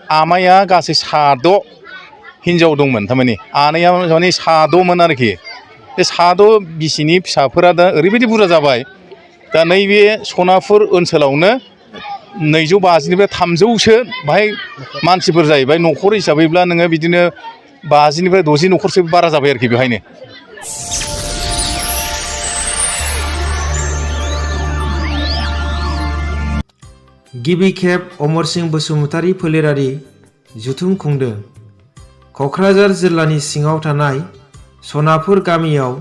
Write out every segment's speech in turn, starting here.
आमाया गासै 6 हिन्जाव दंमोन थारमाने आनैया माने 6मोन आरोखि बे 6 बिसिनि फिसाफोरा दा ओरैबायदि बुरजा जाबाय दा नैबे सनापुर ओनसोलावनो 250निफ्राय 300सो बाहाय मानसिफोर जाहैबाय न'खर हिसाबैब्ला नोङो बिदिनो 50निफ्राय 60 न'खरसो बारा जाबाय आरोखि बेहायनो। गिबि खेब अमरस बसुमतारी फोलेरारि जथुम खुंदों। क'क्राझार जिल्लानि सिङाव थानाय सनापुर गामियाव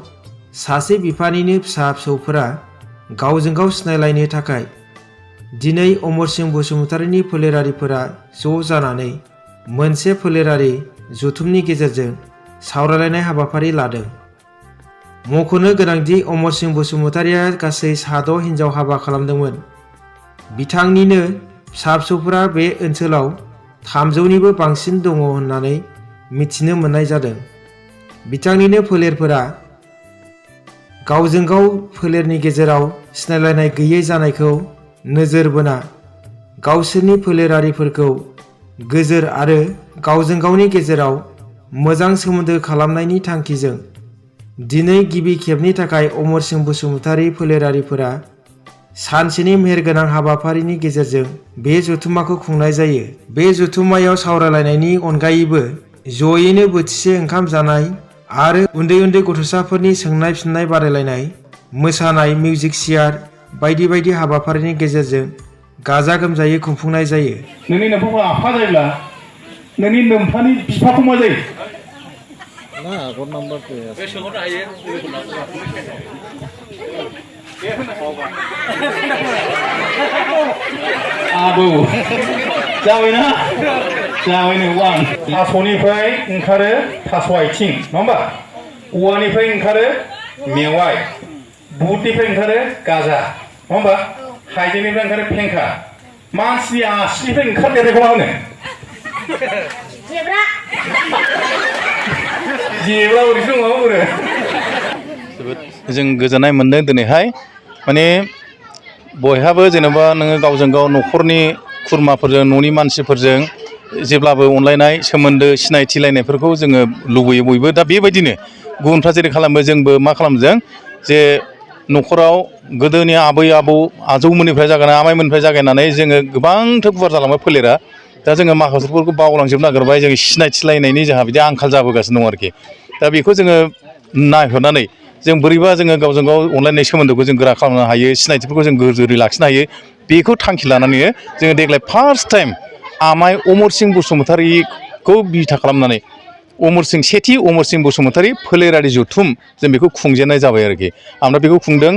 सासे बिफानिनो फिसा फिसौफोरा गावजों गाव सिनायलायनो थाखाय दिनै अमरस बसुमतारीनि फोलेरारिफोरा ज' जानानै मोनसे फोलेरारि जथुमनि गेजेरजों सावरायलायनाय हाबाफारि लादों। मख'नो गोनांदि अमरस बसुमतारीया गासै 6 हिन्जाव हाबा खालामदोंमोन। बिथांनिनो फिसा फिसौफोरा बे ओनसोलाव 300निबो बांसिन दङ होननानै मिथिनो मोननाय जादों। बिथांनिनो फोलेरफोरा गावजों गाव फोलेरनि गेजेराव सिनायलायनाय गैयै जानायखौ नोजोर बोना गावसोरनि फोलेरारिफोरखौ गोजोर आरो गावजों गावनि गेजेराव मोजां सोमोन्दो खालामनायनि थांखिजों दिनै गिबि खेबनि थाखाय अमरस बसुमतारी फोलेरारिफोरा सानसेनि मेहेरगोनां हाबाफारिनि गेजेरजों बे जथुम्माखौ खुंनाय जायो। बे जथुम्मायाव सावरायलायनायनि अनगायैबो जयैनो बोथिसे ओंखाम जानाय आरो उन्दै उन्दै गथ'साफोरनि सोंनाय फिन्नाय बादायलायनाय, मोसानाय, मिउजिक चेयार बायदि बायदि हाबाफारिनि गेजेरजों गाजा गोमजायै खुंफुंनाय जायो। नोंनि नोम्फाखौ आफा जायोब्ला नोंनि नोम्फानि बिफाखौ मा जायो? आबौ जाबायना जाबायनो वान थास'निफ्राय ओंखारो थास' आथिं नङा होमबा औवानिफ्राय ओंखारो मेवाइ बुटनिफ्राय ओंखारो गाजा नङा होमबा हाइजेंनिफ्राय ओंखारो फेंखा मानसिनि आसिनिफ्राय ओंखारदेरनायखौ मा होनो? जेब्रा जेब्रा ओरैसो दङ ओरै जोबोद जों गोजोननाय मोनदों दिनैहाय माने बयहाबो जेनेबा नोङो गावजों गाव न'खरनि खुरमाफोरजों न'नि मानसिफोरजों जेब्लाबो अनलायनाय सोमोन्दो सिनायथिलायनायफोरखौ जोङो लुबैयो बयबो। दा बेबायदिनो गुबुनफ्रा जेरै खालामो जोंबो मा खालामदों जे न'खराव गोदोनि आबै आबौ आजौमोननिफ्राय जागायनानै आमाइमोननिफ्राय जागायनानै जोङो गोबांथार गुवार जालांबाय फोलेरा। दा जोङो माखासेफोरखौ बावलांजोबनो नागिरबाय जों सिनायथिलायनायनि जोंहा बिदि आंखाल जाबोगासिनो दं आरोखि। दा बेखौ जोङो नायहरनानै जों बोरैबा जोङो गावजों गाव अनलायनाय सोमोन्दोखौ जों गोरा खालामनो हायो, सिनायथिफोरखौ जों गोजोरै लाखिनो हायो, बेखौ थांखि लानानै जोङो देग्लाय फार्स्ट टाइम आमाइ अमरस बसुमतारीखौ बिथा खालामनानै सेथि अमरस बसुमतारी फोलेरारि जथुम जों बेखौ खुंजेननाय जाबाय आरोखि। ओमफ्राय बेखौ खुंदों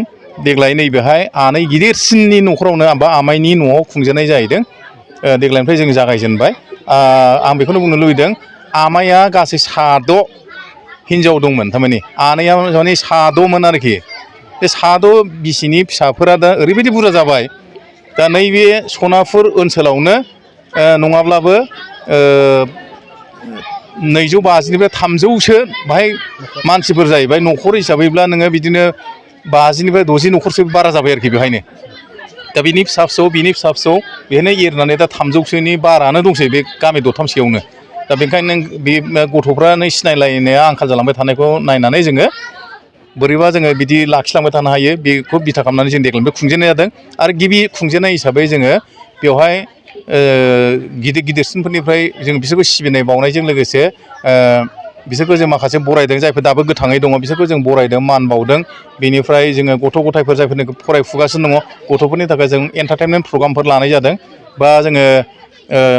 देग्लाय नैबेहाय आनै गिदिरसिननि न'खरावनो बा आमाइनि न'आव खुंजेननाय जाहैदों। देग्लायनिफ्राय जों जागायजेनबाय। आं बेखौनो बुंनो लुबैदों आमाइया गासै 6 हिन्जाव दंमोन थारमाने आनैया माने 6मोन आरोखि बे 6 बिसिनि फिसाफोरा दा ओरैबायदि बुरजा जाबाय दा नैबे सनापुर ओनसोलावनो नङाब्लाबो 250निफ्राय 300सो बाहाय मानसिफोर जाहैबाय न'खर हिसाबैब्ला नोङो बिदिनो 50निफ्राय 60 न'खरसो बारा जाबाय आरोखि बेहायनो। दा बिनि फिसा फिसौ बेहायनो एरनानै दा 300सोनि बारानो दंसै बे गामि दरथामसेयावनो। दा बेनिखायनो बे गथ'फ्रानो सिनायलायनाया आंखाल जालांबाय थानायखौ नायनानै जोङो बोरैबा जोङो बिदि लाखिलांबाय थानो हायो बेखौ बिथा खालामनानै जों देग्लायनिफ्राय खुंजेननाय जादों। आरो गिबि खुंजेननाय हिसाबै जोङो बेवहाय गिदिरसिनफोरनिफ्राय जों बिसोरखौ सिबिनाय बावनायजों लोगोसे बिसोरखौ जों माखासे बरायदों जायफोर दाबो गोथाङै दङ बिसोरखौ जों बरायदों मान बावदों। बेनिफ्राय जोङो गथ' गथायफोर जायफोरनो फरायफुगासिनो दङ गथ'फोरनि थाखाय जों एन्टारटेनमेन्ट प्रग्रामफोर लानाय जादों बा जोङो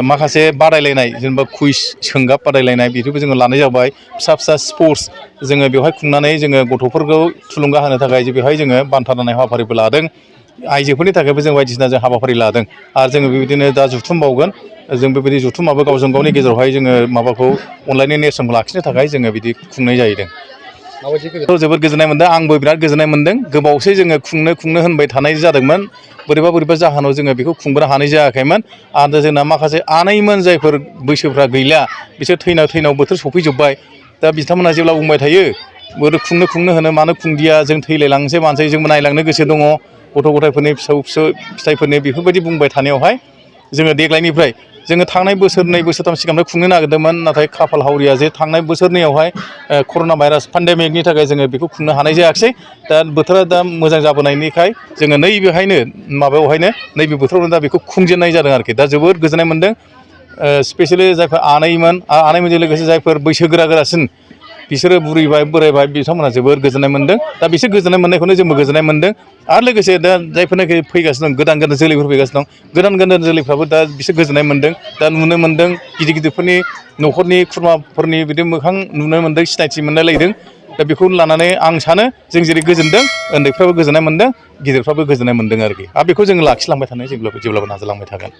माखासे बादायलायनाय जेनेबा कुइज सोंगाब बादायलायनाय बेफोरखौ जोङो लानाय जाबाय। फिसा फिसा स्पर्ट्स जोङो बेवहाय खुंनानै जोङो गथ'फोरखौ थुलुंगा होनो थाखाय बेवहाय जोङो बान्था राननाय हाबाफारिबो लादों। आइजोफोरनि थाखायबो जों बायदिसिना जों हाबाफारि लादों आरो जोङो बेबायदिनो दा जुथुम बावगोन। जों बेबायदि जुथुमाबो गावजों गावनि गेजेरावहाय जोङो माबाखौ अनलायनाय नेरसोनखौ लाखिनो थाखाय जोङो बिदि खुंनाय जाहैदों। जोबोद गोजोननाय मोनदों आंबो बिराद गोजोननाय मोनदों। गोबावसै जोङो खुंनो होनबाय थानाय जादोंमोन बोरैबा जाहोनाव जोङो बेखौ खुंबोनो हानाय जायाखैमोन। आरो जोंना माखासे आनैमोन जायफोर बैसोफ्रा गैला बिसोर थैनाव बोथोर सफैजोब्बाय। दा बिथांमोना जेब्ला बुंबाय थायो बोरै खुंनो होनो मानो खुंदिया जों थैलायलांनोसै मानोसै जोंबो नायलांनो गोसो दङ गथ' गथायफोरनि फिसाफोरनि बेफोरबायदि बुंबाय थानायावहाय जोङो देग्लायनिफ्राय जोङो थांनाय बोसोरनै बोसोरथाम सिगांनिफ्राय खुंनो नागिरदोंमोन नाथाय खाफाल हावरिया जे थांनाय बोसोरनैयावहाय कर'ना भाइरास पेन्डेमिकनि थाखाय जोङो बेखौ खुंनो हानाय जायाखिसै दा बोथोरा दा मोजां जाबोनायनिखाय जोङो नैबेहायनो माबायावहायनो नैबे बोथोरावनो दा बेखौ खुंजेननाय जादों आरोखि दा जोबोद गोजोननाय मोन्दों स्पेसियेलि जायफोर आनैमोनजों लोगोसे जायफोर बैसो गोरासिन बिसोरो बुरैबाय बोरायबाय बिथांमोनहा जोबोर गोजोननाय मोन्दों दा बिसोर गोजोननाय मोननायखौनो जोंबो गोजोननाय मोन्दों आरो लोगोसे दा जायफोरनाखि फैगासिनो दं गोदान गोदान जोलैफोर फैगासिनो दं गोदान जोलैफ्राबो दा बिसोर गोजोननाय मोन्दों दा नुनो मोन्दों गिदिरफोरनि न'खरनि खुरमाफोरनि बिदि मोखां नुनो मोन्दों सिनायथि मोनलायलायदों दा बेखौ लानानै आं सानो जों जेरै गोजोनदों उन्दैफ्राबो गोजोननाय मोन्दों गिदिरफ्राबो गोजोननाय मोन्दों आरोखि आरो बेखौ जोङो लाखिलांबाय थानो जेब्लाबो नाजालांबाय थागोन